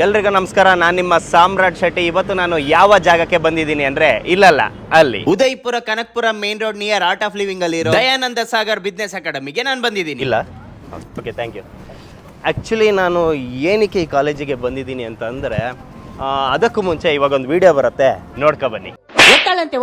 ಎಲ್ರಿಗೂ ನಮಸ್ಕಾರ. ನಾನು ನಿಮ್ಮ ಸಾಮ್ರಾಟ್ ಶೆಟ್ಟಿ. ಇವತ್ತು ನಾನು ಯಾವ ಜಾಗಕ್ಕೆ ಬಂದಿದ್ದೀನಿ ಅಂದ್ರೆ ಇಲ್ಲಲ್ಲ, ಅಲ್ಲಿ Udaipur Kanakapura main road near art of living ಅಲ್ಲಿ ಇರೋ ದಯಾನಂದ ಸಾಗರ್ ಬಿಸ್ನೆಸ್ ಅಕಾಡೆಮಿಗೆ ನಾನು ಬಂದಿದ್ದೀನಿ. ಇಲ್ಲ, ಓಕೆ, ಥ್ಯಾಂಕ್ ಯು. ಆ್ಯಕ್ಚುಲಿ ನಾನು ಏನಕ್ಕೆ ಈ ಕಾಲೇಜಿಗೆ ಬಂದಿದ್ದೀನಿ ಅಂತ ಅಂದರೆ ಅದಕ್ಕೂ ಮುಂಚೆ ಇವಾಗ ಒಂದು ವಿಡಿಯೋ ಬರುತ್ತೆ, ನೋಡ್ಕೊ ಬನ್ನಿ.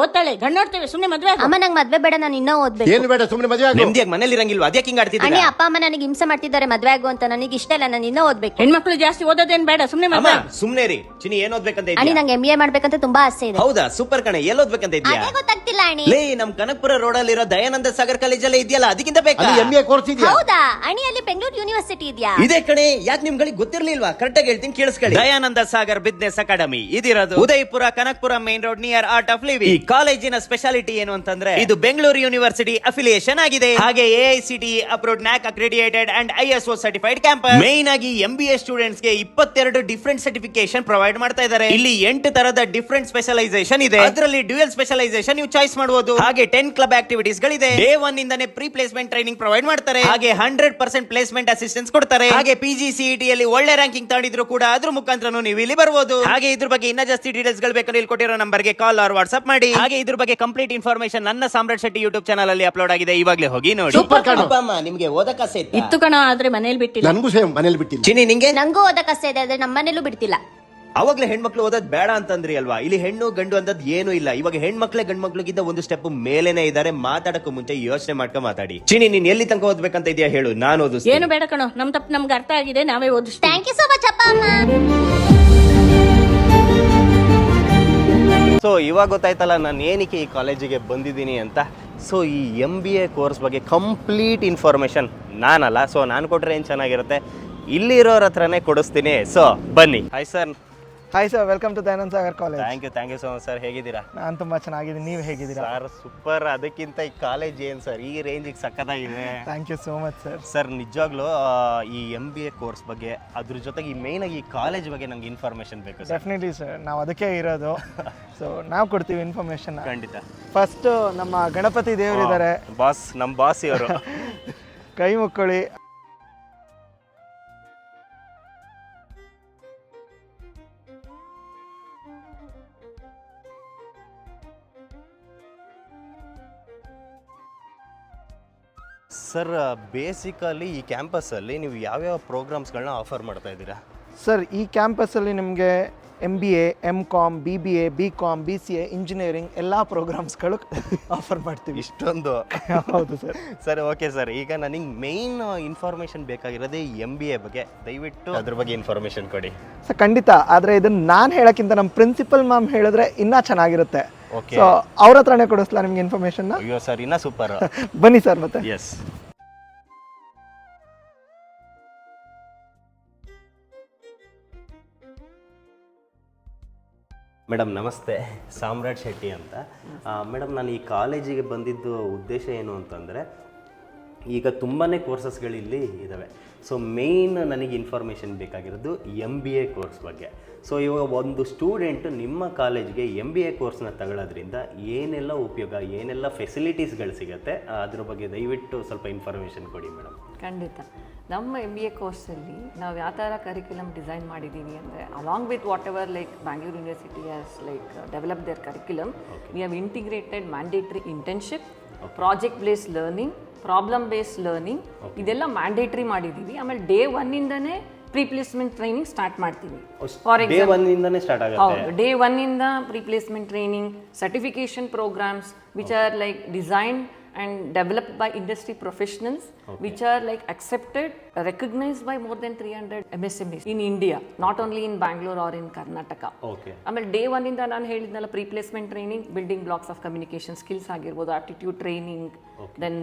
ಓದ್ತಾಳೆ ಗಂಡ ನೋಡ್ತೇವೆ, ಸುಮ್ಮನೆ ಮದ್ವೆ ಅಮ್ಮ ನಂಗೆ ಮದ್ವೆ ಬೇಡ, ನಾನು ಇನ್ನೂ ಓದ್ಬೇಕು. ಏನು ಬೇಡ, ಸುಮ್ಮನೆ ಮದುವೆ ಆಗು. ನೆಮ್ಮದಿಯಾಗಿ ಮನೇಲಿ ಇರಂಗಿಲ್ವಾ? ಅದ್ಯಾಕೆ ಹಿಂಗೆ ಅಣ್ಣ ಆಡ್ತಿದ್ದೀನಿ? ಅಪ್ಪ ಅಮ್ಮ ನನಗೆ ಹಿಂಸೆ ಮಾಡ್ತಿದ್ದಾರೆ, ಮದ್ವೆ ಆಗು ಅಂತ. ನನಗೆ ಇಷ್ಟ ಇಲ್ಲ, ನಾನು ಇನ್ನೂ ಓದ್ಬೇಕು. ಹೆಣ್ಮಕ್ಳು ಜಾಸ್ತಿ ಓದೋದೇನ್ ಬೇಡ, ಸುಮ್ಮನೆ ಅಮ್ಮ ಮದ್ವೆ. ಸುಮ್ನೆ ರೀ. ಚಿನಿ ಏನ್ ಓದ್ಬೇಕಂತ ಅಣ್ಣ ಇದೆಯಾ? ನಂಗೆ MBA ಮಾಡ್ಬೇಕಂತ ತುಂಬಾ ಆಸೆ ಇದೆ. ಹೌದಾ, ಸೂಪರ್ ಕಣೆ. ಎಲ್ಲಿ ಓದ್ಬೇಕಂತ ಇದೆಯಾ? ಅದೇ ಗೊತ್ತಾಗ್ತಿಲ್ಲ ಅಣ್ಣಿ. ಲೇ, ನಮ್ ಕನಕಪುರ ರೋಡ್ ಅಲ್ಲಿರೋ ದಯಾನಂದ ಸಾಗರ್ ಕಾಲೇಜಲ್ಲಿ ಇದೆಯಲ್ಲ, ಅದಕ್ಕಿಂತ ಬೇಕಾ? ಅಲ್ಲಿ MBA ಕೋರ್ಸ್ ಇದೆಯಾ? ಹೌದಾ ಅಣ್ಣಿ, ಅಲ್ಲಿ ಬೆಂಗಳೂರು ಯೂನಿವರ್ಸಿಟಿ ಇದೆಯಾ? ಇದೇ ಕಣೆ. ಯಾಕೆ ನಿಮ್ಗಳಿಗೆ ಗೊತ್ತಿರ್ಲಿಲ್ವಾ? ಕರೆಕ್ಟ್ ಆಗಿ ಹೇಳ್ತೀನಿ, ಕೇಳಿಸ್ಕೊಳ್ಳಿ. ದಯಾನಂದ ಸಾಗರ್ ಬಿಸ್ನೆಸ್ ಅಕಾಡೆಮಿ ಇದಿರೋದು Udayapura Kanakapura main road near art of living. ಈ ಕಾಲೇಜಿನ ಸ್ಪೆಷಾಲಿಟಿ ಏನು ಅಂತಂದ್ರೆ ಇದು ಬೆಂಗಳೂರು ಯೂನಿವರ್ಸಿಟಿ ಅಫಿಲಿಯೇಷನ್ ಆಗಿದೆ. ಹಾಗೆ AICTE approved, NAC accredited and ISO certified campus. Main ಆಗಿ MBA ಸ್ಟೂಡೆಂಟ್ಸ್ ಗೆ 22 ಡಿಫರೆಂಟ್ ಸರ್ಟಿಫಿಕೇಶನ್ ಪ್ರೊವೈಡ್ ಮಾಡ್ತಾ ಇದ್ದಾರೆ. ಇಲ್ಲಿ 8 ತರದ ಡಿಫರೆಂಟ್ ಸ್ಪೆಷಲೈಸೇಷನ್ ಇದೆ. ಅದರಲ್ಲಿ ಡ್ಯುಯಲ್ ಸ್ಪೆಷಲೈಸೇಷನ್ ನೀವು ಚಾಯ್ಸ್ ಮಾಡಬಹುದು. ಹಾಗೆ 10 ಕ್ಲಬ್ ಆಕ್ಟಿವಿಟೀಸ್ ಗಳಿದೆ. ಡೇ 1 ಇಂದಾನೆ ಪ್ರೀ ಪ್ಲೇಸ್ಮೆಂಟ್ ಟ್ರೈನಿಂಗ್ ಪ್ರೊವೈಡ್ ಮಾಡ್ತಾರೆ. ಹಾಗೆ 100% ಪ್ಲೇಸ್ಮೆಂಟ್ ಅಸಿಸ್ಟೆನ್ಸ್ ಕೊಡ್ತಾರೆ. ಹಾಗೆ PGCET ಅಲ್ಲಿ ಒಳ್ಳೆ ರ್ಯಾಂಕಿಂಗ್ ತಗೊಂಡಿದ್ರು ಕೂಡ ಅದ್ರ ಮುಖಾಂತರ ನೀವು ಇಲ್ಲಿ ಬರಬಹುದು. ಹಾಗೆ ಇದ್ರ ಬಗ್ಗೆ ಇನ್ನ ಜಾಸ್ತಿ ಡೀಟೇಲ್ಸ್ ಗಳು ಬೇಕಂದ್ರೆ ಇಲ್ಲಿ ಕೊಟ್ಟಿರೋ ನಂಬರ್ಗೆ ಕಾಲ್ ಆರ್ ವಾಟ್ಸ್ಆಪ್ ಮಾಡಿ. ಹಾಗೆ ಇದ್ರ ಬಗ್ಗೆ ಕಂಪ್ಲೀಟ್ ಇನ್ಫಾರ್ಮೇಶನ್ ನನ್ನ ಸಾಮ್ರಾಟ್ ಶೆಟ್ಟಿ ಯೂಟ್ಯೂಬ್ ಚಾನಲ್ ಅಲ್ಲಿ ಅಪ್ಲೋಡ್ ಆಗಿದೆ, ಇವಾಗಲೇ ಹೋಗಿ ನೋಡಿ. ಸೂಪರ್ ಕಣೋ. ಅಪ್ಪ ಅಮ್ಮ ನಿಮ್ಗೆ ಓದಕ್ಕಾಸೆ ಇತ್ತಾ? ಇತ್ತು ಕಣ, ಆದ್ರೆ ಮನೇಲಿ ಬಿಟ್ಟಿಲ್ಲ. ನನಗೂ ಸೇಮ್, ಮನೇಲಿ ಬಿಟ್ಟಿಲ್ಲ. ಚಿನಿ ನಿಂಗೆ? ನಂಗೂ ಓದಕ್ ಆಸೆ ಇದೆ, ಆದ್ರೆ ನಮ್ಮ ಮನೇಲೂ ಬಿಡ್ತಿಲ್ಲ. ಅವಾಗ್ಲೇ ಹೆಣ್ಮಕ್ಳು ಓದೋದ್ ಬೇಡ ಅಂತಂದ್ರಿ ಅಲ್ವಾ? ಇಲ್ಲಿ ಹೆಣ್ಣು ಗಂಡು ಅಂತದ್ ಏನು ಇಲ್ಲ. ಇವಾಗ ಹೆಣ್ಮಕ್ಳೇ ಗಂಡ್ ಮಕ್ಳಿಗಿಂತ ಒಂದು ಸ್ಟೆಪ್ ಮೇಲೇನೆ ಇದಾರೆ. ಮಾತಾಡಕ್ಕೂ ಮುಂಚೆ ಯೋಚನೆ ಮಾಡ್ಕೊಂಡ್ ಮಾತಾಡಿ. ಚಿನಿ, ನೀನ್ ಎಲ್ಲಿ ತನಕ ಓದ್ಬೇಕಂತ ಇದೆಯಾ ಹೇಳು, ನಾನು ಓದಿಸ್ತೀನಿ. ಏನು ಬೇಡ ಕಣೋ, ನಮ್ ತಪ್ಪು ನಮ್ಗೆ ಅರ್ಥ ಆಗಿದೆ, ನಾವೇ ಓದಿಸ್ತೀವಿ. ಥ್ಯಾಂಕ್ ಯು ಸೋ ಮಚ್ ಅಪ್ಪ ಅಮ್ಮ. ಸೊ ಇವಾಗ ಗೊತ್ತಾಯ್ತಲ್ಲ ನಾನು ಏನಕ್ಕೆ ಈ ಕಾಲೇಜಿಗೆ ಬಂದಿದ್ದೀನಿ ಅಂತ. ಸೊ ಈ MBA ಕೋರ್ಸ್ ಬಗ್ಗೆ ಕಂಪ್ಲೀಟ್ ಇನ್ಫಾರ್ಮೇಷನ್ ನಾನಲ್ಲ, ಸೊ ನಾನು ಕೊಟ್ಟರೆ ಏನು ಚೆನ್ನಾಗಿರುತ್ತೆ, ಇಲ್ಲಿರೋರ ಹತ್ರನೇ ಕೊಡಿಸ್ತೀನಿ. ಸೊ ಬನ್ನಿ. Hi sir. Hi sir, welcome to Dayananda Sagar college. Thank you so much sir. ಹೇಗಿದ್ದೀರಾ? ನಾನು ತುಂಬ ಚೆನ್ನಾಗಿದ್ದೀನಿ, ನೀವು ಹೇಗಿದ್ದೀರಾ? Sir super. ಅದಕ್ಕಿಂತ ಈ ಕಾಲೇಜ್ ಏನು ಸರ್, ಈ ರೇಂಜಿಗೆ ಸಕ್ಕತ್ತಾಗಿದೆ. Thank you so much sir. Sir ನಿಜವಾಗ್ಲೂ ಈ MBA ಕೋರ್ಸ್ ಬಗ್ಗೆ, ಅದ್ರ ಜೊತೆಗೆ ಮೇಯ್ನಾಗಿ ಈ ಕಾಲೇಜ್ ಬಗ್ಗೆ ನಂಗೆ ಇನ್ಫಾರ್ಮೇಷನ್ ಬೇಕು ಸರ್. ಡೆಫಿನೆಟ್ಲಿ ಸರ್, ನಾವು ಅದಕ್ಕೆ ಇರೋದು. ಸೊ ನಾವು ಕೊಡ್ತೀವಿ ಇನ್ಫಾರ್ಮೇಷನ್. ಖಂಡಿತ. ಫಸ್ಟು ನಮ್ಮ ಗಣಪತಿ ದೇವರಿದ್ದಾರೆ, ಬಾಸ್, ನಮ್ಮ ಬಾಸ್ ಇವರು. ಕೈ ಮುಕ್ಕೊಳ್ಳಿ. ಸರ್ ಬೇಸಿಕಲಿ ಈ ಕ್ಯಾಂಪಸ್ಸಲ್ಲಿ ನೀವು ಯಾವ್ಯಾವ ಪ್ರೋಗ್ರಾಮ್ಸ್ಗಳನ್ನ ಆಫರ್ ಮಾಡ್ತಾ ಇದ್ದೀರಾ? ಸರ್ ಈ ಕ್ಯಾಂಪಸ್ಸಲ್ಲಿ ನಿಮಗೆ MBA, MCOM, BBA, BCOM, BCA, engineering ಎಲ್ಲ ಪ್ರೋಗ್ರಾಮ್ಸ್ಗಳು ಆಫರ್ ಮಾಡ್ತೀವಿ. ಇಷ್ಟೊಂದು? ಹೌದು ಸರ್. Sir okay sir. ಈಗ ನನಗೆ ಮೇಯ್ನ್ ಇನ್ಫಾರ್ಮೇಷನ್ ಬೇಕಾಗಿರೋದೇ MBA ಬಗ್ಗೆ. ದಯವಿಟ್ಟು ಅದ್ರ ಬಗ್ಗೆ ಇನ್ಫಾರ್ಮೇಷನ್ ಕೊಡಿ. ಸರ್ ಖಂಡಿತ. ಆದರೆ ಇದನ್ನು ನಾನು ಹೇಳೋಕ್ಕಿಂತ ನಮ್ಮ ಪ್ರಿನ್ಸಿಪಲ್ ಮ್ಯಾಮ್ ಹೇಳಿದ್ರೆ ಇನ್ನೂ ಚೆನ್ನಾಗಿರುತ್ತೆ. ಓಕೆ. ಸೊ ಅವ್ರ ಹತ್ರನೇ ಕೊಡಿಸ್ಲಾ ನಿಮ್ಗೆ ಇನ್ಫಾರ್ಮೇಷನ್ನ? ಅಯ್ಯೋ ಸರ್, ಇನ್ನ ಸೂಪರ್. ಬನ್ನಿ ಸರ್. ಮತ್ತೆ ಎಸ್ ಮೇಡಮ್ ನಮಸ್ತೆ. ಸಾಮ್ರಾಟ್ ಶೆಟ್ಟಿ ಅಂತ. ಮೇಡಮ್ ನಾನು ಈ ಕಾಲೇಜಿಗೆ ಬಂದಿದ್ದು ಉದ್ದೇಶ ಏನು ಅಂತಂದರೆ, ಈಗ ತುಂಬಾ ಕೋರ್ಸಸ್ಗಳಿಲ್ಲಿ ಇದ್ದಾವೆ. ಸೊ ಮೇಯ್ನ್ ನನಗೆ ಇನ್ಫಾರ್ಮೇಷನ್ ಬೇಕಾಗಿರೋದು MBA ಕೋರ್ಸ್ ಬಗ್ಗೆ. ಸೊ ಇವಾಗ ಒಂದು ಸ್ಟೂಡೆಂಟು ನಿಮ್ಮ ಕಾಲೇಜ್ಗೆ MBA ಕೋರ್ಸ್ನ ತಗೊಳ್ಳೋದ್ರಿಂದ ಏನೆಲ್ಲ ಉಪಯೋಗ, ಏನೆಲ್ಲ ಫೆಸಿಲಿಟೀಸ್ಗಳು ಸಿಗುತ್ತೆ, ಅದ್ರ ಬಗ್ಗೆ ದಯವಿಟ್ಟು ಸ್ವಲ್ಪ ಇನ್ಫಾರ್ಮೇಷನ್ ಕೊಡಿ ಮೇಡಮ್. ಖಂಡಿತ. ನಮ್ಮ MBA ಕೋರ್ಸಲ್ಲಿ ನಾವು ಯಾವ ಥರ ಕರಿಕ್ಯುಲಮ್ ಡಿಸೈನ್ ಮಾಡಿದ್ದೀವಿ ಅಂದರೆ, along with whatever like Bangalore university has like develop their curriculum, we have integrated mandatory internship, project based learning, problem based learning, ಇದೆಲ್ಲ ಮ್ಯಾಂಡೇಟ್ರಿ ಮಾಡಿದ್ದೀವಿ. ಆಮೇಲೆ ಡೇ 1 ಇಂದನೇ ಪ್ರೀ ಪ್ಲೇಸ್ಮೆಂಟ್ ಟ್ರೈನಿಂಗ್ ಸ್ಟಾರ್ಟ್ ಮಾಡ್ತೀವಿ. ಫಾರ್ ಎಕ್ಸಾಂಪಲ್ ಡೇ 1 ಇಂದ pre placement training, certification programs which are like designed and developed by industry professionals, which are like accepted, recognized by more than 300 MSMEs in India, not only in Bangalore or in Karnataka. ಆಮೇಲೆ day 1 ಇಂದ ನಾನು ಹೇಳಿದ್ನಲ್ಲ pre placement training, building blocks of communication skills ಆಗಿರ್ಬೋದು, aptitude training, then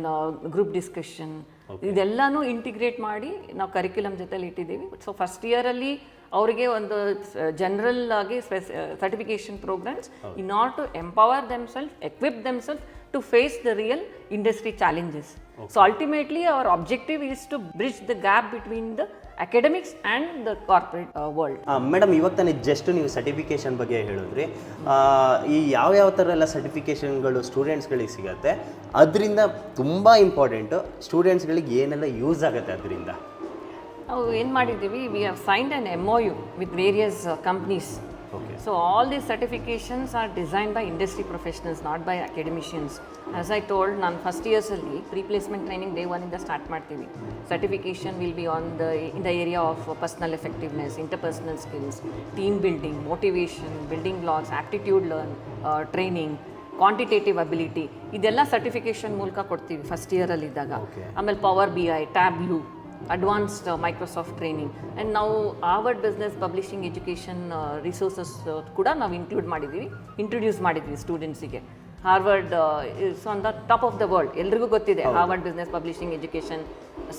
group discussion, ಇದೆಲ್ಲನೂ integrate ಮಾಡಿ ನಾವು curriculum ಜೊತೆಲಿ ಇಟ್ಟಿದ್ದೀವಿ. ಸೊ ಫಸ್ಟ್ ಇಯರಲ್ಲಿ ಅವರಿಗೆ ಒಂದು ಜನರಲ್ ಆಗಿ certification programs in order to empower themselves, equip themselves to face the real industry challenges. So ultimately our objective is to bridge the gap between the academics and the corporate world. Madam ಇವಾಗ ತಾನೇ just ನೀವು certification ಬಗ್ಗೆ ಹೇಳಿದ್ರಿ. ಈ ಯಾವ ಥರ ಎಲ್ಲ ಸರ್ಟಿಫಿಕೇಶನ್ಗಳು ಸ್ಟೂಡೆಂಟ್ಸ್ಗಳಿಗೆ ಸಿಗುತ್ತೆ, ಅದರಿಂದ ತುಂಬ ಇಂಪಾರ್ಟೆಂಟು ಸ್ಟೂಡೆಂಟ್ಸ್ಗಳಿಗೆ ಏನೆಲ್ಲ ಯೂಸ್ ಆಗುತ್ತೆ ಅದರಿಂದ? ನಾವು ಏನು ಮಾಡಿದ್ದೀವಿ, we have signed an MOU with various companies. So all these certifications are design by industry professionals, not by academicians. As I told, ನಾನು ಫಸ್ಟ್ ಇಯರ್ಸಲ್ಲಿ ಪ್ಲೇಸ್ಮೆಂಟ್ ಟ್ರೈನಿಂಗ್ ಡೇ 1 ಸ್ಟಾರ್ಟ್ ಮಾಡ್ತೀವಿ. Certification will be on in the area of personal effectiveness, interpersonal skills, team building, motivation, building blocks, aptitude training, quantitative ability, ಇದೆಲ್ಲ certification ಮೂಲಕ ಕೊಡ್ತೀವಿ first ಇಯರಲ್ಲಿದ್ದಾಗ. ಆಮೇಲೆ power BI, Tableau, advanced Microsoft training. And ನಾವು Harvard business publishing education resources ಕೂಡ ನಾವು introduce ಮಾಡಿದ್ವಿ ಸ್ಟೂಡೆಂಟ್ಸಿಗೆ. Harvard is on the top of the world, ಎಲ್ರಿಗೂ ಗೊತ್ತಿದೆ Harvard business publishing education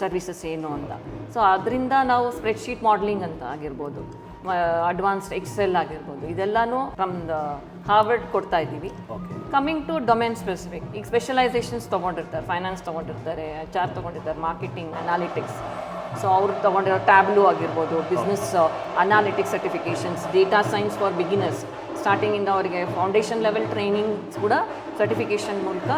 services ಏನು ಅಂತ. ಸೊ ಅದರಿಂದ ನಾವು ಸ್ಪ್ರೆಡ್ಶೀಟ್ ಮಾಡಲಿಂಗ್ ಅಂತ ಆಗಿರ್ಬೋದು, ಅಡ್ವಾನ್ಸ್ಡ್ ಎಕ್ಸೆಲ್ ಆಗಿರ್ಬೋದು, ಇದೆಲ್ಲನೂ ಫ್ರಮ್ ದ ಹಾರ್ವರ್ಡ್ ಕೊಡ್ತಾ ಇದ್ದೀವಿ. ಕಮಿಂಗ್ ಟು ಡೊಮೇನ್ ಸ್ಪೆಸಿಫಿಕ್, ಈಗ ಸ್ಪೆಷಲೈಸೇಷನ್ಸ್ ತೊಗೊಂಡಿರ್ತಾರೆ, ಫೈನಾನ್ಸ್ ತೊಗೊಂಡಿರ್ತಾರೆ, HR ತೊಗೊಂಡಿರ್ತಾರೆ, ಮಾರ್ಕೆಟಿಂಗ್, ಅನಾಲಿಟಿಕ್ಸ್. ಸೊ ಅವ್ರು ತೊಗೊಂಡಿರೋ ಟ್ಯಾಬ್ಲೂ ಆಗಿರ್ಬೋದು, business analytics certifications, data science for beginners, ಸ್ಟಾರ್ಟಿಂಗಿಂದ ಅವರಿಗೆ ಫೌಂಡೇಶನ್ ಲೆವೆಲ್ ಟ್ರೈನಿಂಗ್ಸ್ ಕೂಡ ಸರ್ಟಿಫಿಕೇಷನ್ ಮೂಲಕ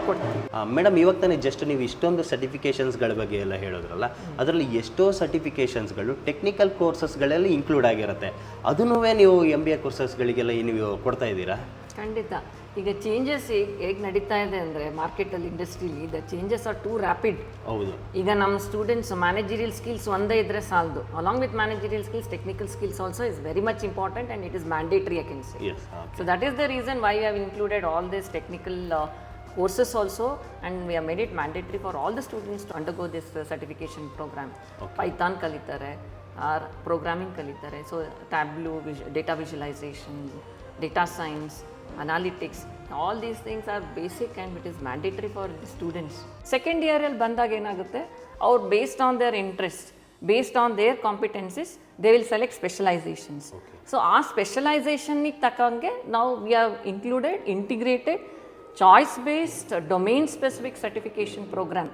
ಕೊಡ್ತೀವಿ. ಮೇಡಮ್, ಇವಾಗ ತಾನೇ ಜಸ್ಟ್ ನೀವು ಇಷ್ಟೊಂದು ಸರ್ಟಿಫಿಕೇಷನ್ಸ್ಗಳ ಬಗ್ಗೆ ಎಲ್ಲ ಹೇಳಿದ್ರಲ್ಲ, ಅದರಲ್ಲಿ ಎಷ್ಟೋ ಸರ್ಟಿಫಿಕೇಷನ್ಸ್ಗಳು ಟೆಕ್ನಿಕಲ್ ಕೋರ್ಸಸ್ಗಳಲ್ಲಿ ಇನ್ಕ್ಲೂಡ್ ಆಗಿರುತ್ತೆ. ಅದನ್ನೂ ನೀವು MBA ಕೋರ್ಸಸ್ಗಳಿಗೆಲ್ಲ ನೀವು ಕೊಡ್ತಾ ಇದ್ದೀರಾ? ಖಂಡಿತ. ಈಗ ಚೇಂಜಸ್ ಹೇಗೆ ನಡೀತಾ ಇದೆ ಅಂದರೆ ಮಾರ್ಕೆಟಲ್ಲಿ, ಇಂಡಸ್ಟ್ರೀಲಿ, the changes are too rapid. ಹೌದು. ಈಗ ನಮ್ಮ ಸ್ಟೂಡೆಂಟ್ಸ್ ಮ್ಯಾನೇಜರಿಯಲ್ ಸ್ಕಿಲ್ಸ್ ಒಂದೇ ಇದ್ದರೆ ಸಾಲದು. Along with managerial skills, technical skills also is very much important and it is mandatory, I can say. So that is the reason why we have included all this technical courses also, and we have made it mandatory for all the students to undergo this certification program. Python ಕಲಿತಾರೆ, or programming ಕಲಿತಾರೆ. So Tableau, data visualization, data science, analytics, all these things are basic and it is mandatory for the students. Second year ಅಲ್ಲಿ ಬಂದಾಗ ಏನಾಗುತ್ತೆ, ಅವ್ರು based on their interest, based on their competencies, they will select specializations. So ಆ ಸ್ಪೆಷಲೈಸೇಷನ್ನಿಗೆ ತಕ್ಕಂಗೆ ನಾವು we have included integrated choice-based domain-specific certification program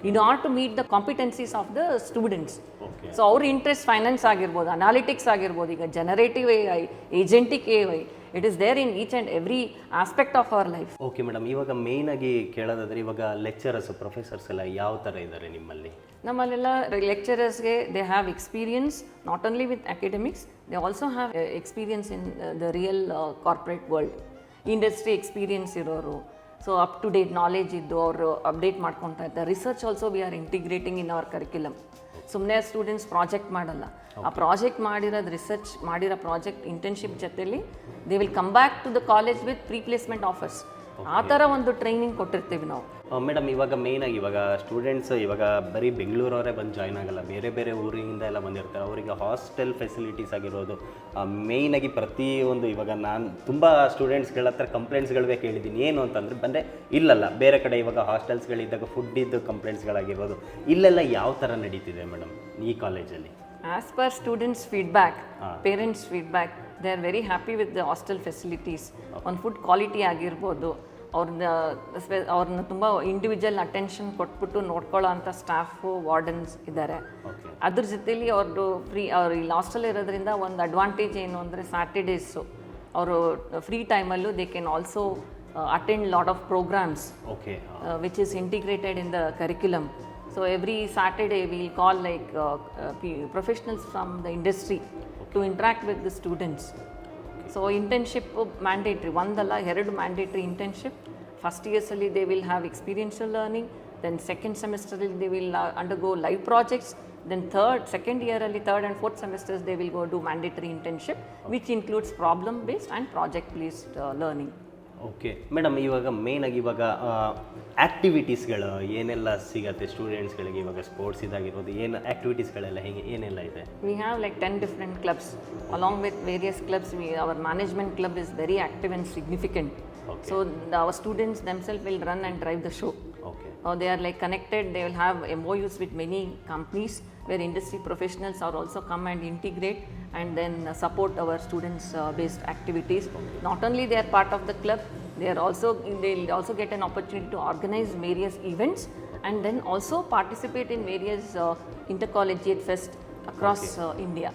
in order to meet the competencies of the students. So our interest finance ಆಗಿರ್ಬೋದು, analytics ಆಗಿರ್ಬೋದು, ಈಗ generative AI, agentic AI, it is there in each and every aspect of our life. Okay madam, ಇವಾಗ main ಆಗಿ ಕೇಳೋದಾದ್ರೆ ಇವಾಗ lecturers, professors ಎಲ್ಲ ಯಾವ ಥರ ಇದ್ದಾರೆ ನಿಮ್ಮಲ್ಲಿ? ನಮ್ಮಲ್ಲೆಲ್ಲ ಲೆಕ್ಚರರ್ಸ್ಗೆ they have experience not only with academics, they also have experience in the real corporate world. Industry experience ಇರೋರು, so up to date knowledge ಇದ್ದು ಅವರು ಅಪ್ಡೇಟ್ ಮಾಡ್ಕೊತಾ ಇದ್ದಾರೆ. Research also we are integrating in our curriculum. ಸುಮ್ಮನೆ students project ಮಾಡಲ್ಲ, ಆ project ಮಾಡಿರೋದು, research ಮಾಡಿರೋ ಪ್ರಾಜೆಕ್ಟ್ ಇಂಟರ್ನ್ಶಿಪ್ ಜೊತೆಲಿ they will come back to the college with placement offers. ಆ ಥರ ಒಂದು ಟ್ರೈನಿಂಗ್ ಕೊಟ್ಟಿರ್ತೀವಿ ನಾವು. ಮೇಡಮ್, ಇವಾಗ ಮೇಯ್ನಾಗಿ ಇವಾಗ ಸ್ಟೂಡೆಂಟ್ಸ್ ಇವಾಗ ಬರೀ ಬೆಂಗಳೂರವರೇ ಬಂದು ಜಾಯ್ನ್ ಆಗಲ್ಲ, ಬೇರೆ ಬೇರೆ ಊರಿಂದ ಎಲ್ಲ ಬಂದಿರ್ತಾರೆ. ಅವರಿಗೆ ಹಾಸ್ಟೆಲ್ ಫೆಸಿಲಿಟೀಸ್ ಆಗಿರೋದು ಮೇಯ್ನಾಗಿ ಪ್ರತಿಯೊಂದು, ಇವಾಗ ನಾನು ತುಂಬ ಸ್ಟೂಡೆಂಟ್ಸ್ಗಳ ಹತ್ರ ಕಂಪ್ಲೇಂಟ್ಸ್ಗಳೇ ಕೇಳಿದ್ದೀನಿ. ಏನು ಅಂತಂದರೆ ಬಂದರೆ ಇಲ್ಲಲ್ಲ, ಬೇರೆ ಕಡೆ ಇವಾಗ ಹಾಸ್ಟೆಲ್ಸ್ಗಳಿದ್ದಾಗ ಫುಡ್ಡಿದ್ದು ಕಂಪ್ಲೇಂಟ್ಸ್ಗಳಾಗಿರ್ಬೋದು, ಇಲ್ಲೆಲ್ಲ ಯಾವ ಥರ ನಡೀತಿದೆ ಮೇಡಮ್ ಈ ಕಾಲೇಜಲ್ಲಿ? As per students' feedback, parents' feedback, they are very happy with the hostel facilities. On food quality ಆಗಿರ್ಬೋದು, ಅವ್ರನ್ನ ತುಂಬ ಇಂಡಿವಿಜುವಲ್ ಅಟೆನ್ಷನ್ ಕೊಟ್ಬಿಟ್ಟು ನೋಡ್ಕೊಳ್ಳೋ ಅಂಥ ಸ್ಟಾಫು, ವಾರ್ಡನ್ಸ್ ಇದ್ದಾರೆ. ಅದ್ರ ಜೊತೆಲಿ ಅವ್ರದ್ದು ಅವ್ರು ಇಲ್ಲಿ ಹಾಸ್ಟೆಲ್ ಇರೋದ್ರಿಂದ ಒಂದು ಅಡ್ವಾಂಟೇಜ್ ಏನು ಅಂದರೆ, ಸ್ಯಾಟರ್ಡೇಸು ಅವರು ಫ್ರೀ ಟೈಮಲ್ಲೂ they can also attend lot of programs which is integrated in the curriculum. So every Saturday we will call like professionals from the industry to interact with the students. So internship mandatory, ಒಂದಲ್ಲ ಎರಡು mandatory internship. First years ಅಲ್ಲಿ they will have experiential learning, then second semester they will undergo live projects, then second year ಅಲ್ಲಿ third and fourth semesters they will go do mandatory internship, which includes problem based and project based learning. Okay madam, ಇವಾಗ ಮೇಯ್ನಾಗಿ ಇವಾಗ ಆ್ಯಕ್ಟಿವಿಟೀಸ್ಗಳು ಏನೆಲ್ಲ ಸಿಗುತ್ತೆ ಸ್ಟೂಡೆಂಟ್ಸ್ಗಳಿಗೆ? ಇವಾಗ sports ಇದಾಗಿರ್ಬೋದು, ಏನು ಆ್ಯಕ್ಟಿವಿಟೀಸ್ಗಳೆಲ್ಲ ಹೇಗೆ ಏನೆಲ್ಲ ಇದೆ? We have like 10 different clubs. Along with various clubs, our management club is very active and significant. So our students themselves will run and drive the show. They are like connected, they will have MOUs with many companies where industry professionals are also come and integrate and then support our students based activities. Not only they are part of the club, they'll also get an opportunity to organize various events and then also participate in various intercollegiate fest across India.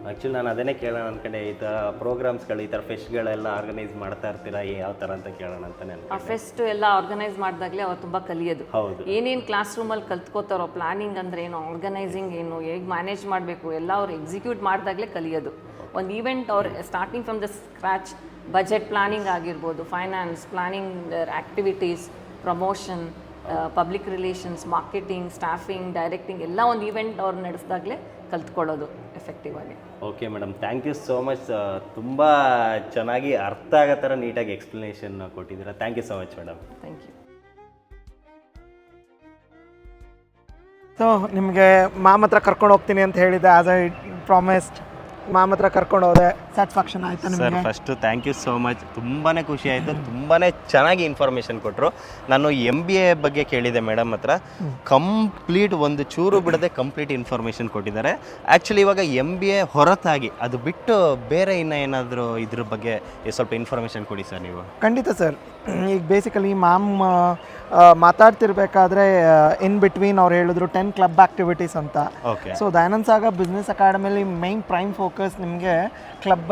Actually ನಾನು ಅದನ್ನೇ ಕೇಳೋಣ ಅಂದ್ಕೊಂಡೆ, ಈ ಥರ ಪ್ರೋಗ್ರಾಮ್ಸ್ಗಳು, ಈ ಥರ ಫೆಸ್ಟ್ಗಳೆಲ್ಲ organise ಮಾಡ್ತಾ ಇರ್ತೀರಾ, ಯಾವ ಥರ ಅಂತ ಕೇಳೋಣ ಅಂತಾನೆ. ಆ ಫೆಸ್ಟ್ ಎಲ್ಲ ಆರ್ಗನೈಸ್ ಮಾಡಿದಾಗಲೇ ಅವ್ರು ತುಂಬ ಕಲಿಯೋದು. ಹೌದು. ಏನೇನು ಕ್ಲಾಸ್ ರೂಮಲ್ಲಿ ಕಲ್ತ್ಕೋತಾರೋ, ಪ್ಲಾನಿಂಗ್ ಅಂದರೆ ಏನು, ಆರ್ಗನೈಸಿಂಗ್ ಏನು, ಹೇಗೆ ಮ್ಯಾನೇಜ್ ಮಾಡಬೇಕು ಎಲ್ಲ ಅವ್ರು ಎಕ್ಸಿಕ್ಯೂಟ್ ಮಾಡಿದಾಗಲೇ ಕಲಿಯೋದು. ಒಂದು ಈವೆಂಟ್ ಅವ್ರು starting from the scratch, budget planning ಆಗಿರ್ಬೋದು, finance planning, activities, promotion, public relations, marketing, staffing, directing ಎಲ್ಲ ಒಂದು ಈವೆಂಟ್ ಅವ್ರು ನಡೆಸಿದಾಗಲೇ ಕಲ್ತ್ಕೊಳ್ಳೋದು ಎಫೆಕ್ಟಿವ್ ಆಗಿ. Okay madam, thank you so much. ತುಂಬ ಚೆನ್ನಾಗಿ ಅರ್ಥ ಆಗೋ ಥರ ನೀಟಾಗಿ ಎಕ್ಸ್ಪ್ಲನೇಷನ್ ಕೊಟ್ಟಿದ್ದೀರಾ. Thank you so much madam. Thank you. So ನಿಮಗೆ ಮಾಮ್ ಹತ್ರ ಕರ್ಕೊಂಡು ಹೋಗ್ತೀನಿ ಅಂತ ಹೇಳಿದೆ, ಆಸ್ ಐ ಪ್ರಾಮಿಸ್ಡ್. ಮಾಮ್ ಹತ್ರ ಕರ್ಕೊಂಡು ಹೋದೆ, ಸ್ಯಾಟಿಸ್ಫ್ಯಾಕ್ಷನ್ ಆಯ್ತಾ ಸರ್, ನಿಮಗೆ? First thank you so much. ತುಂಬಾ ಖುಷಿ ಆಯಿತು, ತುಂಬಾ ಚೆನ್ನಾಗಿ ಇನ್ಫಾರ್ಮೇಷನ್ ಕೊಟ್ಟರು. ನಾನು MBA ಬಗ್ಗೆ ಕೇಳಿದೆ ಮೇಡಮ್ ಹತ್ರ, ಕಂಪ್ಲೀಟ್ ಒಂದು ಚೂರು ಬಿಡದೆ ಕಂಪ್ಲೀಟ್ ಇನ್ಫಾರ್ಮೇಷನ್ ಕೊಟ್ಟಿದ್ದಾರೆ. ಆ್ಯಕ್ಚುಲಿ ಇವಾಗ MBA ಹೊರತಾಗಿ ಅದು ಬಿಟ್ಟು ಬೇರೆ ಇನ್ನೂ ಏನಾದರೂ ಇದ್ರ ಬಗ್ಗೆ ಸ್ವಲ್ಪ ಇನ್ಫಾರ್ಮೇಷನ್ ಕೊಡಿ ಸರ್ ನೀವು. ಖಂಡಿತ ಸರ್. ಈಗ ಬೇಸಿಕಲಿ ಮ್ಯಾಮ್ ಮಾತಾಡ್ತಿರ್ಬೇಕಾದ್ರೆ ಇನ್ ಬಿಟ್ವೀನ್ ಅವ್ರು ಹೇಳಿದ್ರು 10 ಕ್ಲಬ್ ಆ್ಯಕ್ಟಿವಿಟೀಸ್ ಅಂತ. Okay. So Dayanand Sagar business ಅಕಾಡೆಮಿಲಿ ಮೈನ್ ಪ್ರೈಮ್ ಫೋಕಸ್ ನಿಮಗೆ ಕ್ಲಬ್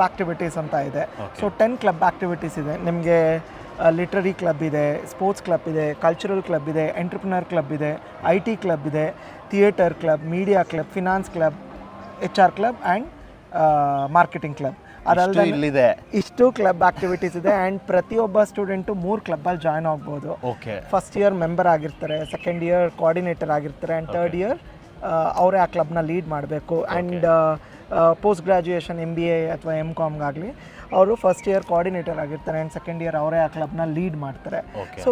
ಆ್ಯಕ್ಟಿವಿಟೀಸ್ ಅಂತ ಇದೆ. ಸೊ 10 ಕ್ಲಬ್ ಆ್ಯಕ್ಟಿವಿಟೀಸ್ ಇದೆ ನಿಮಗೆ. ಲಿಟ್ರರಿ ಕ್ಲಬ್ ಇದೆ, ಸ್ಪೋರ್ಟ್ಸ್ ಕ್ಲಬ್ ಇದೆ, ಕಲ್ಚರಲ್ ಕ್ಲಬ್ ಇದೆ, ಎಂಟ್ರಪ್ರಿನರ್ ಕ್ಲಬ್ ಇದೆ, IT ಕ್ಲಬ್ ಇದೆ, theatre club, media club, finance club, HR club and marketing club. ಅದಲ್ಲದೆ ಇಲ್ಲಿದೆ ಇಷ್ಟು ಕ್ಲಬ್ ಆ್ಯಕ್ಟಿವಿಟೀಸ್ ಇದೆ. ಆ್ಯಂಡ್ ಪ್ರತಿಯೊಬ್ಬ ಸ್ಟೂಡೆಂಟು 3 ಕ್ಲಬ್ಬಲ್ಲಿ ಜಾಯ್ನ್ ಆಗ್ಬೋದು. ಓಕೆ. ಫಸ್ಟ್ ಇಯರ್ ಮೆಂಬರ್ ಆಗಿರ್ತಾರೆ, ಸೆಕೆಂಡ್ ಇಯರ್ ಕೋಆರ್ಡಿನೇಟರ್ ಆಗಿರ್ತಾರೆ, ಆ್ಯಂಡ್ ಥರ್ಡ್ ಇಯರ್ ಅವರೇ ಆ ಕ್ಲಬ್ನ ಲೀಡ್ ಮಾಡಬೇಕು. ಆ್ಯಂಡ್ ಪೋಸ್ಟ್ ಗ್ರ್ಯಾಜುಯೇಷನ್ MBA ಅಥವಾ MCOMಗಾಗಲಿ ಅವರು ಫಸ್ಟ್ ಇಯರ್ ಕೋಆರ್ಡಿನೇಟರ್ ಆಗಿರ್ತಾರೆ, ಆ್ಯಂಡ್ ಸೆಕೆಂಡ್ ಇಯರ್ ಅವರೇ ಆ ಕ್ಲಬ್ನ ಲೀಡ್ ಮಾಡ್ತಾರೆ. ಸೊ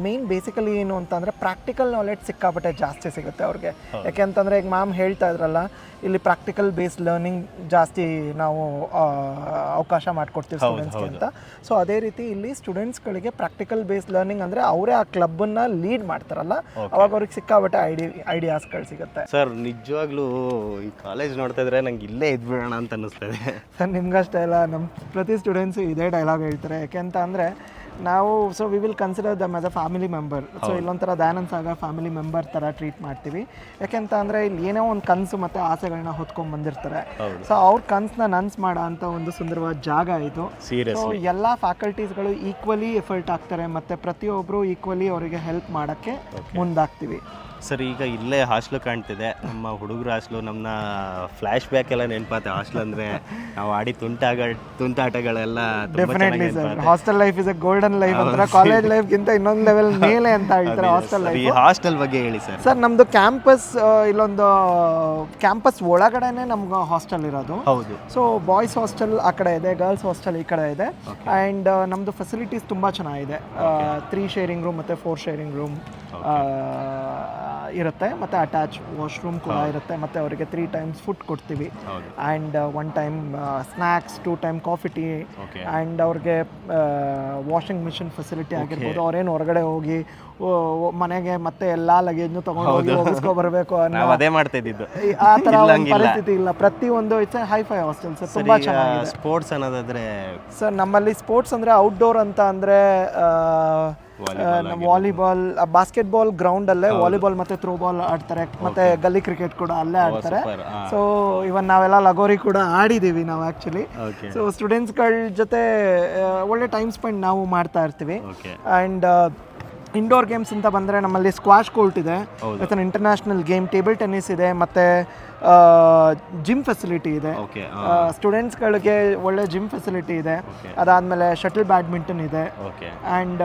ಮೇನ್ ಬೇಸಿಕಲಿ ಏನು ಅಂತಂದರೆ ಪ್ರಾಕ್ಟಿಕಲ್ ನಾಲೆಡ್ಜ್ ಸಿಕ್ಕಾಪಟ್ಟೆ ಜಾಸ್ತಿ ಸಿಗುತ್ತೆ ಅವ್ರಿಗೆ. ಯಾಕೆಂತಂದರೆ ಈಗ ಮ್ಯಾಮ್ ಹೇಳ್ತಾ ಇದ್ರಲ್ಲ, ಇಲ್ಲಿ ಪ್ರಾಕ್ಟಿಕಲ್ ಬೇಸ್ಡ್ ಲರ್ನಿಂಗ್ ಜಾಸ್ತಿ ನಾವು ಅವಕಾಶ ಮಾಡಿಕೊಡ್ತೀವಿ ಸ್ಟೂಡೆಂಟ್ಸ್ಗೆ ಅಂತ. ಸೊ ಅದೇ ರೀತಿ ಇಲ್ಲಿ ಸ್ಟೂಡೆಂಟ್ಸ್ಗಳಿಗೆ ಪ್ರಾಕ್ಟಿಕಲ್ ಬೇಸ್ಡ್ ಲರ್ನಿಂಗ್ ಅಂದರೆ ಅವರೇ ಆ ಕ್ಲಬ್ಬನ್ನು ಲೀಡ್ ಮಾಡ್ತಾರಲ್ಲ, ಅವಾಗ ಅವ್ರಿಗೆ ಸಿಕ್ಕಾಪಟ್ಟೆ ಐಡಿಯಾಸ್ಗಳು ಸಿಗುತ್ತೆ. ಸರ್, ನಿಜವಾಗ್ಲೂ ಈ ಕಾಲೇಜ್ ನೋಡ್ತಾ ಇದ್ರೆ ನಂಗೆ ಇಲ್ಲೇ ಇದ್ಬಿಡೋಣ ಅಂತ ಅನ್ನಿಸ್ತದೆ. ಸರ್ ನಿಮ್ಗಷ್ಟೇ ಇಲ್ಲ, ನಮ್ಮ ಪ್ರತಿ ಸ್ಟೂಡೆಂಟ್ಸು ಇದೇ ಡೈಲಾಗ್ ಹೇಳ್ತಾರೆ. ಯಾಕೆಂತ ಅಂದರೆ ನಾವು we will consider them as a family member. So ಇಲ್ಲೊಂಥರ ದಯಾನಂದ್ ಸಾಗರ್ ಫ್ಯಾಮಿಲಿ ಮೆಂಬರ್ ಥರ ಟ್ರೀಟ್ ಮಾಡ್ತೀವಿ. ಯಾಕೆಂತ ಅಂದರೆ ಇಲ್ಲಿ ಏನೋ ಒಂದು ಕನಸು ಮತ್ತು ಆಸೆಗಳನ್ನ ಹೊತ್ಕೊಂಡು ಬಂದಿರ್ತಾರೆ. ಸೊ ಅವ್ರ ಕನಸನ್ನ ನನ್ಸ್ ಮಾಡೋ ಅಂಥ ಒಂದು ಸುಂದರವಾದ ಜಾಗ ಇದು. ಸೊ ಎಲ್ಲ ಫ್ಯಾಕಲ್ಟೀಸ್ಗಳು ಈಕ್ವಲಿ ಎಫರ್ಟ್ ಹಾಕ್ತಾರೆ ಮತ್ತು ಪ್ರತಿಯೊಬ್ಬರು ಈಕ್ವಲಿ ಅವರಿಗೆ ಹೆಲ್ಪ್ ಮಾಡೋಕ್ಕೆ ಮುಂದಾಗ್ತೀವಿ. ಸರ್, ಈಗ ಇಲ್ಲೇ ಹಾಸ್ಟ್ಲು ಕಾಣ್ತಿದೆ, ನಮ್ಮ ಹುಡುಗರು ಹಾಸ್ಟ್ಲು. ನಮ್ಮನ್ನ ಫ್ಲ್ಯಾಶ್ ಬ್ಯಾಕ್ ಎಲ್ಲ ನೆನಪಾತೆ. ಹಾಸ್ಟ್ಲ್ ಅಂದರೆ ನಾವು ಆಡಿ ತುಂಟಾಟಗಳೆಲ್ಲ definitely sir. Hostel life is a golden life ಅಂತ. ಕಾಲೇಜ್ ಲೈಫ್ಗಿಂತ ಇನ್ನೊಂದು ಲೆವೆಲ್ ಮೇಲೆ ಅಂತ ಹೇಳ್ತಾರೆ ಹಾಸ್ಟೆಲ್ ಲೈಫ್. ಈ ಹಾಸ್ಟೆಲ್ ಬಗ್ಗೆ ಹೇಳಿ ಸರ್. ಸರ್, ನಮ್ಮದು ಕ್ಯಾಂಪಸ್, ಇಲ್ಲೊಂದು ಕ್ಯಾಂಪಸ್ ಒಳಗಡೆನೆ ನಮ್ಗೆ ಹಾಸ್ಟೆಲ್ ಇರೋದು. ಹೌದು. ಸೊ ಬಾಯ್ಸ್ ಹಾಸ್ಟೆಲ್ ಆ ಕಡೆ ಇದೆ, ಗರ್ಲ್ಸ್ ಹಾಸ್ಟೆಲ್ ಈ ಕಡೆ ಇದೆ. ಆ್ಯಂಡ್ ನಮ್ಮದು ಫೆಸಿಲಿಟೀಸ್ ತುಂಬ ಚೆನ್ನಾಗಿದೆ. 3 ಶೇರಿಂಗ್ ರೂಮ್ ಮತ್ತು 4 ಶೇರಿಂಗ್ ರೂಮ್ ಇರುತ್ತೆ, ಮತ್ತು ಅಟ್ಯಾಚ್ ವಾಶ್ರೂಮ್ ಕೂಡ ಇರುತ್ತೆ, ಮತ್ತು ಅವರಿಗೆ 3 ಟೈಮ್ಸ್ ಫುಡ್ ಕೊಡ್ತೀವಿ. And 1 time snacks, 2 time coffee tea, and ಅವ್ರಿಗೆ ವಾಷಿಂಗ್ ಮಿಷಿನ್ ಫೆಸಿಲಿಟಿ ಆಗಿರ್ಬೋದು. ಅವ್ರೇನು ಹೊರಗಡೆ ಹೋಗಿ ಮನೆಗೆ ಮತ್ತೆ ಎಲ್ಲಾ ಲಗೇಜ್ನು ತಗೊಂಡು ಹೋಗಿ ಹೋಗಿಸ್ಕೊ ಬರಬೇಕು ಅನ್ನೋ ಅದೇ ಮಾಡ್ತಾ ಇದ್ದಿದ್ದು. ಆ ಥರ ಪರಿಸ್ಥಿತಿ ಇಲ್ಲ. ಪ್ರತಿಯೊಂದು ಇಟ್ಸ್ ಹೈ-ಫೈ ಹಾಸ್ಟೆಲ್ ಸರ್. ತುಂಬ ಚೆನ್ನಾಗಿದೆ. ಸ್ಪೋರ್ಟ್ಸ್ ಅನ್ನೋದಾದ್ರೆ ಸರ್, ನಮ್ಮಲ್ಲಿ ಸ್ಪೋರ್ಟ್ಸ್ ಅಂದರೆ ಔಟ್ಡೋರ್ ಅಂತ ಅಂದರೆ ವಾಲಿಬಾಲ್, ಬಾಸ್ಕೆಟ್ಬಾಲ್ ಗ್ರೌಂಡಲ್ಲೇ ವಾಲಿಬಾಲ್ ಮತ್ತು ಥ್ರೋಬಾಲ್ ಆಡ್ತಾರೆ, ಮತ್ತು ಗಲ್ಲಿ ಕ್ರಿಕೆಟ್ ಕೂಡ ಅಲ್ಲೇ ಆಡ್ತಾರೆ. ಸೊ ಇವನ್ ನಾವೆಲ್ಲ ಲಗೋರಿ ಕೂಡ ಆಡಿದ್ದೀವಿ ನಾವು ಆ್ಯಕ್ಚುಲಿ. ಸೊ ಸ್ಟೂಡೆಂಟ್ಸ್ಗಳ ಜೊತೆ ಒಳ್ಳೆ ಟೈಮ್ ಸ್ಪೆಂಡ್ ನಾವು ಮಾಡ್ತಾ ಇರ್ತೀವಿ. ಆ್ಯಂಡ್ ಇಂಡೋರ್ ಗೇಮ್ಸ್ ಅಂತ ಬಂದರೆ ನಮ್ಮಲ್ಲಿ ಸ್ಕ್ವಾಶ್ ಕೋರ್ಟ್ ಇದೆ, ಮತ್ತು ಇಂಟರ್ನ್ಯಾಷನಲ್ ಗೇಮ್ ಟೇಬಲ್ ಟೆನ್ನಿಸ್ ಇದೆ, ಮತ್ತು ಜಿಮ್ ಫೆಸಿಲಿಟಿ ಇದೆ. ಸ್ಟೂಡೆಂಟ್ಸ್ಗಳಿಗೆ ಒಳ್ಳೆ ಜಿಮ್ ಫೆಸಿಲಿಟಿ ಇದೆ. ಅದಾದಮೇಲೆ ಶಟಲ್ ಬ್ಯಾಡ್ಮಿಂಟನ್ ಇದೆ, and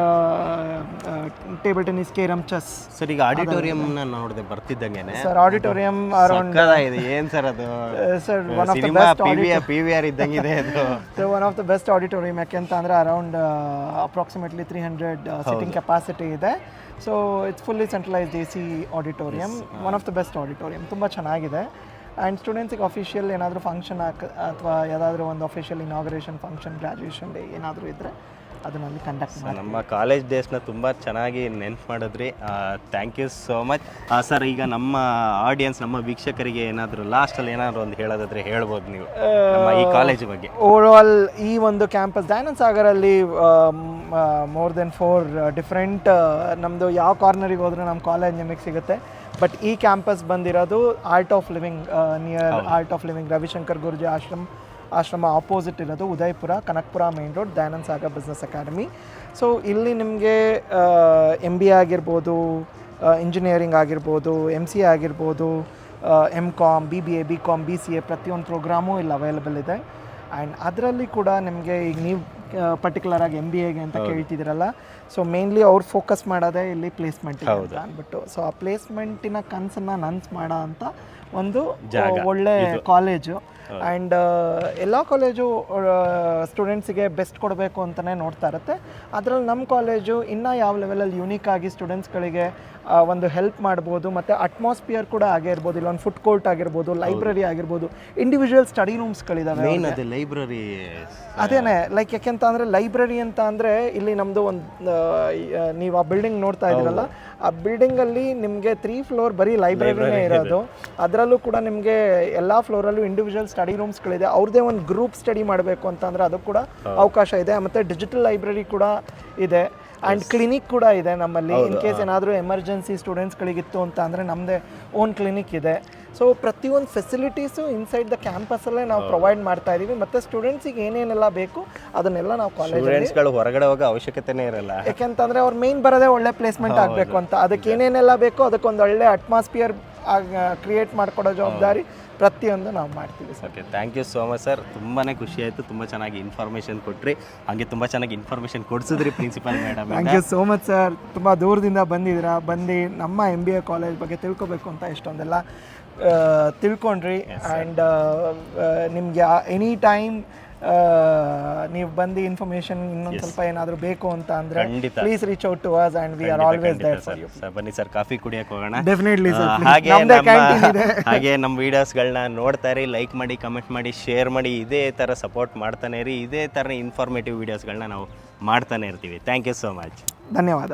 table tennis, carrom, chess. Sir, ಈಗ ಆಡಿಟೋರಿಯಂ ನೋಡಿದೆ ಬರ್ತಿದ್ದಂಗೆ. ಸರ್, ಆಡಿಟೋರಿಯಂ ಅರೌಂಡ್ ಏನು ಸರ್ ಅದು? Sir, one of the best PVR ಇದ್ದಂಗಿದೆ ಅದು. One of the best auditorium. ಯಾಕೆಂತ ಅಂದರೆ ಅರೌಂಡ್ ಅಪ್ರಾಕ್ಸಿಮೇಟ್ಲಿ 300 ಸಿಟ್ಟಿಂಗ್ ಕೆಪಾಸಿಟಿ ಇದೆ. So it's fully centralised AC auditorium. One of the best auditorium, ತುಂಬ ಚೆನ್ನಾಗಿದೆ. And ಸ್ಟೂಡೆಂಟ್ಸಿಗೆ official ಏನಾದರೂ function ಅಥವಾ ಯಾವುದಾದ್ರೂ ಒಂದು official inauguration function, graduation day ಏನಾದರೂ ಇದ್ದರೆ ಅದನ್ನಲ್ಲಿ ಕಂಡಕ್ಟ್ ಮಾಡಿ. ನಮ್ಮ ಕಾಲೇಜ್ ಡೇಸ್ನ ತುಂಬ ಚೆನ್ನಾಗಿ ನೆನ್ಪು ಮಾಡಿದ್ರಿ. Thank you so much sir. ಈಗ ನಮ್ಮ ಆಡಿಯನ್ಸ್, ನಮ್ಮ ವೀಕ್ಷಕರಿಗೆ ಏನಾದರೂ ಲಾಸ್ಟಲ್ಲಿ ಏನಾದರೂ ಒಂದು ಹೇಳೋದಾದ್ರೆ ಹೇಳ್ಬೋದು ನೀವು ಈ ಕಾಲೇಜ್ ಬಗ್ಗೆ. ಓವರಾಲ್ ಈ ಒಂದು ಕ್ಯಾಂಪಸ್ ದಯಾನಂದ್ ಸಾಗರಲ್ಲಿ ಮೋರ್ ದೆನ್ 4 ಡಿಫ್ರೆಂಟ್, ನಮ್ಮದು ಯಾವ ಕಾರ್ನರಿಗೆ ಹೋದರೂ ನಮ್ಮ ಕಾಲೇಜ್ ನಿಮಗೆ ಸಿಗುತ್ತೆ. ಬಟ್ ಈ ಕ್ಯಾಂಪಸ್ ಬಂದಿರೋದು art of living near art of living Ravishankar Guruji ashram opposite ಇರೋದು Udayapura Kanakapura main road Dayananda Sagar business academy. So ಇಲ್ಲಿ ನಿಮಗೆ MBA ಆಗಿರ್ಬೋದು, ಇಂಜಿನಿಯರಿಂಗ್ ಆಗಿರ್ಬೋದು, MCA ಆಗಿರ್ಬೋದು, MCOM, BBA, BCOM, BCA ಪ್ರತಿಯೊಂದು ಪ್ರೋಗ್ರಾಮು ಇಲ್ಲಿ ಅವೈಲೇಬಲ್ ಇದೆ. ಆ್ಯಂಡ್ ಅದರಲ್ಲಿ ಕೂಡ ನಿಮಗೆ ಈಗ ನೀವು ಪರ್ಟಿಕ್ಯುಲರಾಗಿ MBAಗೆ ಅಂತ ಕೇಳ್ತಿದ್ದೀರಲ್ಲ, ಸೊ ಮೇನ್ಲಿ ಅವ್ರು ಫೋಕಸ್ ಮಾಡೋದೇ ಇಲ್ಲಿ ಪ್ಲೇಸ್ಮೆಂಟ್ ಅಂತ ಅಂದ್ಬಿಟ್ಟು. ಸೊ ಆ ಪ್ಲೇಸ್ಮೆಂಟಿನ ಕನಸನ್ನು ನನ್ಸು ಮಾಡೋ ಅಂತ ಒಂದು ಒಳ್ಳೆ ಕಾಲೇಜು. ಆ್ಯಂಡ್ ಎಲ್ಲ ಕಾಲೇಜು ಸ್ಟೂಡೆಂಟ್ಸಿಗೆ ಬೆಸ್ಟ್ ಕೊಡಬೇಕು ಅಂತಲೇ ನೋಡ್ತಾ ಇರುತ್ತೆ. ಅದರಲ್ಲಿ ನಮ್ಮ ಕಾಲೇಜು ಇನ್ನೂ ಯಾವ ಲೆವೆಲಲ್ಲಿ ಯುನೀಕ್ ಆಗಿ ಸ್ಟೂಡೆಂಟ್ಸ್ಗಳಿಗೆ ಒಂದು ಹೆಲ್ಪ್ ಮಾಡ್ಬೋದು. ಮತ್ತು ಅಟ್ಮಾಸ್ಫಿಯರ್ ಕೂಡ ಆಗೇ ಇರ್ಬೋದು. ಇಲ್ಲೊಂದು ಫುಡ್ ಕೋರ್ಟ್ ಆಗಿರ್ಬೋದು, ಲೈಬ್ರರಿ ಆಗಿರ್ಬೋದು, ಇಂಡಿವಿಜುವಲ್ ಸ್ಟಡಿ ರೂಮ್ಸ್ಗಳಿದ್ದಾವೆ. ಲೈಬ್ರರಿ ಅದೇನೆ ಲೈಕ್ ಯಾಕೆಂತ ಅಂದರೆ ಲೈಬ್ರರಿ ಅಂತ ಅಂದರೆ ಇಲ್ಲಿ ನಮ್ಮದು ಒಂದು ನೀವು ಆ ಬಿಲ್ಡಿಂಗ್ ನೋಡ್ತಾ ಇದ್ದೀರಲ್ಲ, ಆ ಬಿಲ್ಡಿಂಗಲ್ಲಿ ನಿಮಗೆ 3 ಫ್ಲೋರ್ ಬರೀ ಲೈಬ್ರರಿನೇ ಇರೋದು. ಅದರಲ್ಲೂ ಕೂಡ ನಿಮಗೆ ಎಲ್ಲ ಫ್ಲೋರಲ್ಲೂ ಇಂಡಿವಿಜುವಲ್ ಸ್ಟಡಿ ರೂಮ್ಸ್ಗಳಿದೆ. ಅವ್ರದ್ದೇ ಒಂದು ಗ್ರೂಪ್ ಸ್ಟಡಿ ಮಾಡಬೇಕು ಅಂತಂದರೆ ಅದು ಕೂಡ ಅವಕಾಶ ಇದೆ. ಮತ್ತು ಡಿಜಿಟಲ್ ಲೈಬ್ರರಿ ಕೂಡ ಇದೆ. ಆ್ಯಂಡ್ ಕ್ಲಿನಿಕ್ ಕೂಡ ಇದೆ ನಮ್ಮಲ್ಲಿ. ಇನ್ ಕೇಸ್ ಏನಾದರೂ ಎಮರ್ಜೆನ್ಸಿ ಸ್ಟೂಡೆಂಟ್ಸ್ಗಳಿಗಿತ್ತು ಅಂತ ಅಂದರೆ ನಮ್ಮದೇ ಓನ್ ಕ್ಲಿನಿಕ್ ಇದೆ. ಸೊ ಪ್ರತಿಯೊಂದು ಫೆಸಿಲಿಟೀಸು ಇನ್ಸೈಡ್ ದ ಕ್ಯಾಂಪಸಲ್ಲೇ ನಾವು ಪ್ರೊವೈಡ್ ಮಾಡ್ತಾ ಇದ್ದೀವಿ. ಮತ್ತು ಸ್ಟೂಡೆಂಟ್ಸಿಗೆ ಏನೇನೆಲ್ಲ ಬೇಕು ಅದನ್ನೆಲ್ಲ ನಾವು ಕಾಲೇಜಲ್ಲಿ ಹೊರಗಡೆ ಹೋಗೋ ಅವಶ್ಯಕತೆನೇ ಇರಲ್ಲ. ಯಾಕೆಂತಂದರೆ ಅವ್ರು ಮೇನ್ ಬರೋದೇ ಒಳ್ಳೆ ಪ್ಲೇಸ್ಮೆಂಟ್ ಆಗಬೇಕು ಅಂತ. ಅದಕ್ಕೆ ಏನೇನೆಲ್ಲ ಬೇಕೋ ಅದಕ್ಕೊಂದು ಒಳ್ಳೆ ಅಟ್ಮಾಸ್ಫಿಯರ್ ಕ್ರಿಯೇಟ್ ಮಾಡಿಕೊಡೋ ಜವಾಬ್ದಾರಿ ಪ್ರತಿಯೊಂದು ನಾವು ಮಾಡ್ತೀವಿ sir. Okay, thank you so much sir. ತುಂಬಾ ಖುಷಿ ಆಯಿತು. ತುಂಬ ಚೆನ್ನಾಗಿ ಇನ್ಫಾರ್ಮೇಷನ್ ಕೊಟ್ರಿ, ಹಾಗೆ ತುಂಬ ಚೆನ್ನಾಗಿ ಇನ್ಫಾರ್ಮೇಷನ್ ಕೊಡಿಸಿದ್ರಿ principal madam. Thank you so much sir. ತುಂಬ ದೂರದಿಂದ ಬಂದಿದ್ದೀರಾ, ಬಂದು ನಮ್ಮ MBA ಕಾಲೇಜ್ ಬಗ್ಗೆ ತಿಳ್ಕೊಬೇಕು ಅಂತ ಎಷ್ಟೊಂದೆಲ್ಲ ತಿಳ್ಕೊಂಡ್ರಿ. ಆ್ಯಂಡ್ ನಿಮಗೆ ಎನಿ ಟೈಮ್ ನೀವು ಬಂದು ಇನ್ಫಾರ್ಮೇಷನ್ ಇನ್ನೊಂದು ಸ್ವಲ್ಪ ಏನಾದರೂ ಬೇಕು ಅಂತ ಅಂದರೆ please reach out to us and we are always there for you. ಬನ್ನಿ ಸರ್, ಕಾಫಿ ಕುಡಿಯೋಕೆ ಹೋಗೋಣ. Definitely sir. ಹಾಗೆ ನಮ್ಮ ವೀಡಿಯೋಸ್ಗಳನ್ನ ನೋಡ್ತಾ ಇರಿ, ಲೈಕ್ ಮಾಡಿ, ಕಮೆಂಟ್ ಮಾಡಿ, ಶೇರ್ ಮಾಡಿ. ಇದೇ ಥರ ಸಪೋರ್ಟ್ ಮಾಡ್ತಾನೆ ಇರಿ. ಇದೇ ಥರ ಇನ್ಫಾರ್ಮೇಟಿವ್ ವೀಡಿಯೋಸ್ಗಳನ್ನ ನಾವು ಮಾಡ್ತಾನೆ ಇರ್ತೀವಿ. Thank you so much. ಧನ್ಯವಾದ.